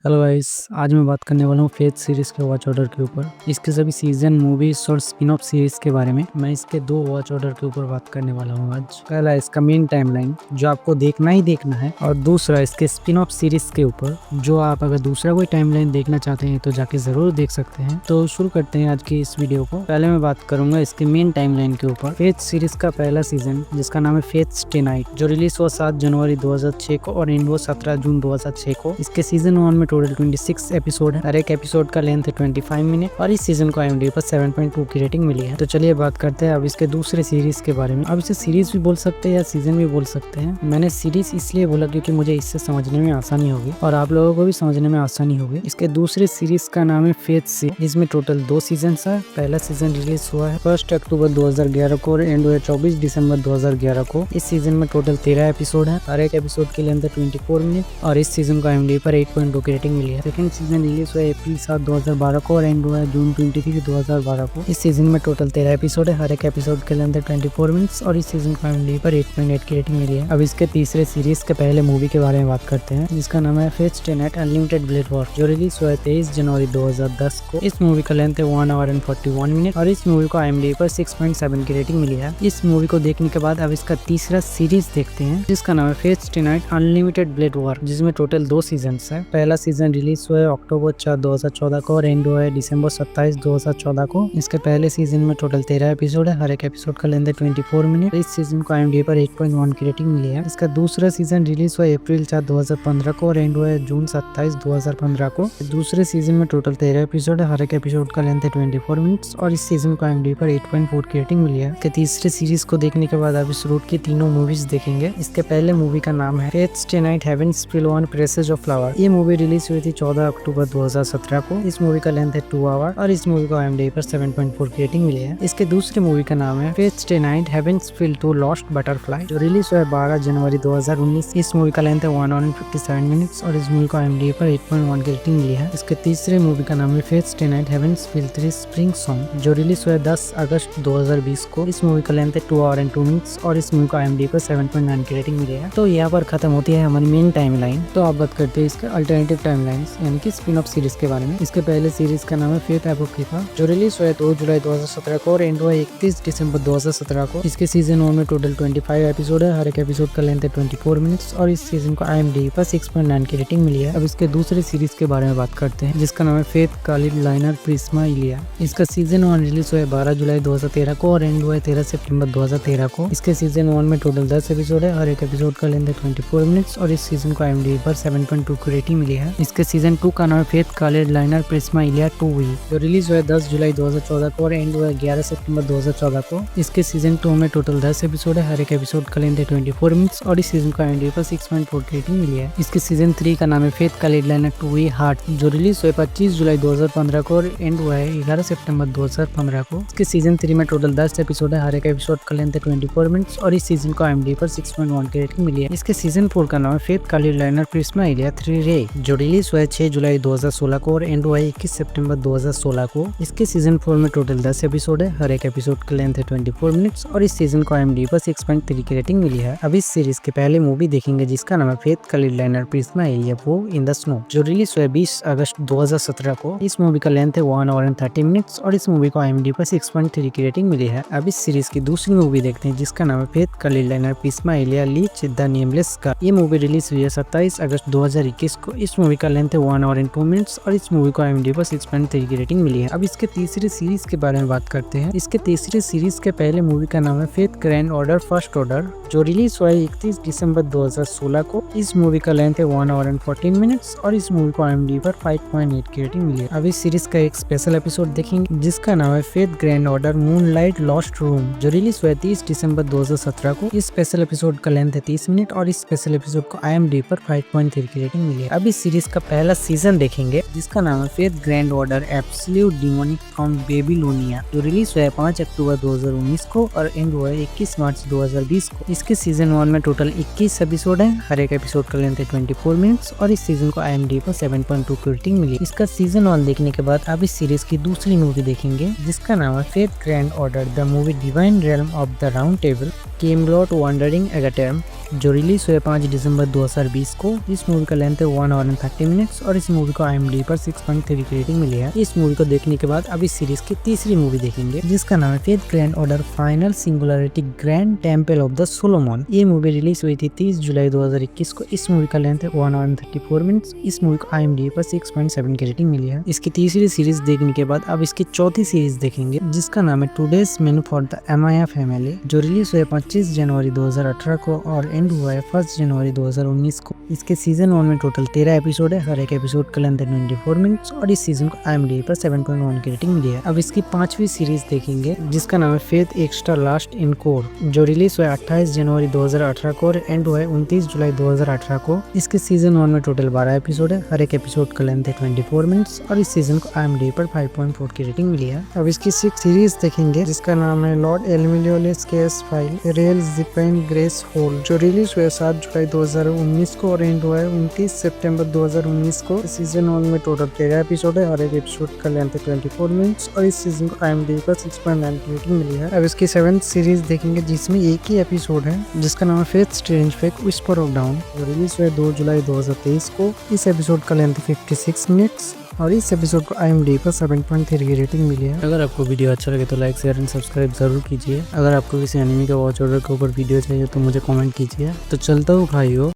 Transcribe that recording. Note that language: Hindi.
हेलो गाइस, आज मैं बात करने वाला हूँ फेथ सीरीज के वॉच ऑर्डर के ऊपर। इसके सभी सीजन, मूवीज और स्पिन ऑफ सीरीज के बारे में मैं इसके दो वॉच ऑर्डर के ऊपर बात करने वाला हूँ आज। पहला इसका मेन टाइमलाइन जो आपको देखना ही देखना है, और दूसरा इसके स्पिन ऑफ सीरीज के ऊपर जो आप अगर दूसरा कोई टाइमलाइन देखना चाहते हैं तो जाके जरूर देख सकते हैं। तो शुरू करते हैं आज की इस वीडियो को। पहले मैं बात करूंगा इसके मेन टाइमलाइन के ऊपर। फेथ सीरीज का पहला सीजन जिसका नाम है फेथ स्टे नाइट, जो रिलीज हुआ 7 जनवरी 2006 को और एंड हुआ 17 जून 2006 को। इसके सीजन 1 में टोटल 26 एपिसोड है। हर एक एपिसोड का लेंथ है 25 मिनट और इस सीजन को IMDb पर 7.2 की रेटिंग मिली है। तो चलिए बात करते हैं अब इसके दूसरे सीरीज के बारे में। अब इसे सीरीज भी बोल सकते हैं या सीजन भी बोल सकते हैं। मैंने सीरीज इसलिए बोला क्योंकि मुझे इससे समझने में आसानी होगी और आप लोगों को भी समझने में आसानी होगी। इसके दूसरे सीरीज का नाम है फेथ सी। इसमें टोटल 2 सीजन है। पहला सीजन रिलीज हुआ है 1 अक्टूबर 2011 को और एंड हुआ 24 दिसंबर 2011 को। इस सीजन में टोटल 13 एपिसोड है। हर एक एपिसोड की लेंथ है 24 मिनट और इस सीजन को IMDb पर 8.2 की रेटिंग मिली है। सेकंड सीजन रिलीज हुआ अप्रैल 7 2012 को और एंड हुआ जून 23 2012 को। इस सीजन में टोटल 13 एपिसोड है। हर एक एपिसोड के लेंथ 24 मिनट्स और इस सीजन को IMDb पर 8.8 की रेटिंग मिली है। अब इसके तीसरे सीरीज के पहले मूवी के बारे में बात करते हैं जिसका नाम है Fate Stay night unlimited blade war, जो रिलीज हुआ 23 जनवरी 2010 को। इस मूवी का लेंथ है 1 आवर एंड 41 मिनट और इस मूवी को IMDb पर 6.7 की रेटिंग मिली है। इस मूवी को देखने के बाद अब इसका तीसरा सीरीज देखते हैं जिसका नाम है Fate Stay night unlimited blade war, जिसमें टोटल 2 सीजन है। पहला सीजन रिलीज हुआ है अक्टूबर 4 2014 को और एंड हुआ है दिसंबर 27 2014 को। इसके पहले सीजन में टोटल 13 एपिसोड है। हर एक एपिसोड का लेंथ है 24 मिनट। इस सीजन को IMDb पर 8.1 की रेटिंग मिली है। इसका दूसरा सीजन रिलीज हुआ अप्रैल 4 2015 को और एंड हुआ है जून 27 2015 को। दूसरे सीजन में टोटल 13 एपिसोड है। हर एक एपिसोड का लेंथ है 24 मिनट्स और इस सीजन को IMDb पर 8.4 की रेटिंग मिली है। इसके तीसरे सीरीज को देखने के बाद आप इस रूट की तीनों मूवीज देखेंगे। इसके पहले मूवी का नाम है Fate Stay Night Heaven's Feel one Presage of Flower. ये मूवी रिलीज हुई थी 14 अक्टूबर 2017 को। इस मूवी का लेंथ है 2 आवर और इस मूवी को IMDb पर 7.4 की रेटिंग मिली है। इसके दूसरे मूवी का नाम है Fate Stay Night Heaven's Feel two Lost Butterfly, जो रिलीज हुआ है 12 जनवरी 2019। इस मूवी का लेंथ है 1 आवर 57 मिनट्स और इस मूवी को IMDb पर 8.1 की रेटिंग मिली है। इसके तीसरे मूवी का नाम है Fate Stay Night Heaven's Feel 3 Spring Song, जो रिलीज हुआ है 10 अगस्त 2020 को। इस मूवी का लेंथ है 2 आवर एंड 2 मिनट्स और इस मूवी को IMDb पर 7.9 की रेटिंग मिली है। तो यहाँ पर खत्म होती है हमारी मेन टाइमलाइन। तो आप बात करते हैं इसके अल्टरनेटिव टाइमलाइंस यानी कि स्पिन ऑफ सीरीज के बारे में। इसके पहले सीरीज का नाम है फेथ एपोक्रिफा, जो रिलीज हुआ है 2 जुलाई 2017 को और एंड हुआ 31 दिसंबर 2017 को। इसके सीजन 1 में टोटल 25 एपिसोड है। हर एक एपिसोड का लेंथ है 24 मिनट्स और इस सीजन को IMDb पर 6.9 की रेटिंग मिली है। अब इसके दूसरे सीरीज के बारे में बात करते हैं जिसका नाम है फेथ कालिड लाइनर प्रिस्मा इलिया। इसका सीजन 1 रिलीज हुआ है 12 जुलाई 2013 को और एंड हुआ है 13 सितंबर 2013 को। इसके सीजन 1 में टोटल 10 एपिसोड है। हर एक एपिसोड का लेंथ है 24 मिनट्स और इस सीजन को IMDb पर 7.2 की रेटिंग मिली है। इसके सीजन 2 का नाम है फेथ कालिड लाइनर प्रिस्मा इलिया 2V, जो रिलीज हुआ है 10 जुलाई 2014 को और एंड हुआ है 11 सितंबर 2014 को। इसके सीजन 2 में टोटल 10 एपिसोड है। हर एक एपिसोड का लेंथ है 24 मिनट्स और इस सीजन को IMDb पर 6.4 की रेटिंग मिली है। इसके सीजन 3 का नाम है fate kaleid liner 2V heart, जो रिलीज हुआ है 25 जुलाई 2015 को और एंड हुआ है 11 सितंबर 2015 को। इसके सीजन 3 में टोटल 10 एपिसोड है। हर एक एपिसोड का लेंथ है 24 मिनट्स और इस सीजन को IMDb पर 6.1 की रेटिंग मिली है। इसके सीजन 4 का नाम है फेथ कालिड लाइनर प्रिस्मा इलिया 3 जो रिलीज हुआ है 6 जुलाई 2016 को और एंड हुआ है 21 सितंबर 2016 को। इसके सीजन 4 में टोटल 10 एपिसोड है। हर एक एपिसोड की लेंथ है 24 मिनट्स और इस सीजन को IMDb पर 6.3 की रेटिंग मिली है। अब इस सीरीज के पहले मूवी देखेंगे जिसका नाम है फेथ कालिड लाइनर प्रिस्मा इलिया वो इन द स्नो, जो रिलीज हुआ है 20 अगस्त 2017 को। इस मूवी का लेंथ है 1 आवर एंड 30 मिनट्स और इस मूवी को IMDb पर 6.3 की रेटिंग मिली है। अब इस सीरीज की दूसरी मूवी देखते हैं जिसका नाम है fate kaleid liner Prisma Illya Licht the nameless का। ये मूवी रिलीज हुई है 27 अगस्त 2021 को। इस मूवी का लेंथ है 1 आवर एंड 2 मिनट्स और इस मूवी को IMDb पर 6.3 की रेटिंग मिली है। अब इसके तीसरे सीरीज के बारे में बात करते हैं। इसके तीसरे सीरीज के पहले मूवी का नाम है fate grand order first order, जो रिलीज हुआ है 31 दिसंबर 2016 को। इस मूवी का लेंथ है 1 आवर एंड 14 मिनट्स और इस मूवी को IMDb पर 5.8 की रेटिंग मिली है। अब इस सीरीज का एक स्पेशल एपिसोड देखेंगे जिसका नाम है fate grand order moonlight lost room, जो रिलीज हुआ है 30 दिसंबर 2017 को। इस स्पेशल एपिसोड का लेंथ है 30 मिनट और इस स्पेशल एपिसोड को IMDb पर 5.3 की रेटिंग मिली है। अब इस सीरीज का पहला सीजन देखेंगे जिसका नाम है fate grand order absolute demonic from Babylonia, जो रिलीज हुआ है 5 अक्टूबर 2019 को और एंड हुआ है 21 मार्च 2020 को। इसके सीजन 1 में टोटल 21 एपिसोड है। हर एक एपिसोड का लेंथ है 24 मिनट्स और इस सीजन को IMDb पर 7.2 की रेटिंग मिली। इसका सीजन 1 देखने के बाद अब इस सीरीज की दूसरी मूवी देखेंगे जिसका नाम है fate grand order the movie divine realm of the round table, Camelot wandering Agateram, जो रिलीज हुआ 5 दिसंबर 2020 को। इस मूवी का लेंथ है 1 आवर एंड 30 मिनट्स और इस मूवी को IMDb पर 6.3 की रेटिंग मिली है। इस मूवी को देखने के बाद अब इस सीरीज की तीसरी मूवी देखेंगे जिसका नाम है fate grand order final singularity grand temple of the Solomon. ये मूवी रिलीज हुई थी 30 जुलाई 2021 को। इस मूवी का लेंथ है 1 आवर एंड 34 मिनट्स। इस मूवी को IMDb पर 6.7 की रेटिंग मिली है। इसकी तीसरी सीरीज देखने के बाद अब इसकी चौथी सीरीज देखेंगे जिसका नाम है today's menu for the Amaya family, जो रिलीज हुआ 25 जनवरी 2018 को और एंड हुआ है 1 जनवरी 2019 को। इसके सीजन 1 में टोटल 13 एपिसोड है। हर एक एपिसोड का लेंथ है 24 मिनट्स और इस सीजन को IMDb पर 7.1 की रेटिंग मिली है। अब इसकी 5वीं सीरीज देखेंगे जिसका नाम है faith extra last in core, जो रिलीज हुआ 28 जनवरी 2018 को और एंड हुआ है 29 जुलाई 2018 को। इसके सीजन 1 में टोटल 12 एपिसोड है। हर एक एपिसोड का लेंथ है 24 मिनट्स और इस सीजन को IMDb पर 5.4 की रेटिंग मिली है। अब इसकी 6 सीरीज देखेंगे जिसका नाम है Lord El Melloi's case file rail Zeppelin grace hole, जो रिलीज हुआ 7 जुलाई 2019 को और एंड हुआ है 29 सितंबर 2019 को। सीजन 1 में टोटल 13 एपिसोड है। हर एक एपिसोड का लेंथ है 24 मिनट्स और इस सीजन को IMDb पर 6.9 की रेटिंग मिली है। अब इसकी 7th सीरीज देखेंगे जिसमें एक ही एपिसोड है जिसका नाम है faith strange fake whisper of down, जो रिलीज हुआ 2 जुलाई 2023 को। इस एपिसोड का लेंथ 56 मिनट्स और इस एपिसोड को IMDb पर 7.3 की रेटिंग मिली है। अगर आपको वीडियो अच्छा लगे तो लाइक शेयर एंड सब्सक्राइब जरूर कीजिए। अगर आपको किसी एनिमे के वॉच ऑर्डर के ऊपर वीडियो चाहिए तो मुझे कमेंट कीजिए। तो चलता हूँ भाइयों।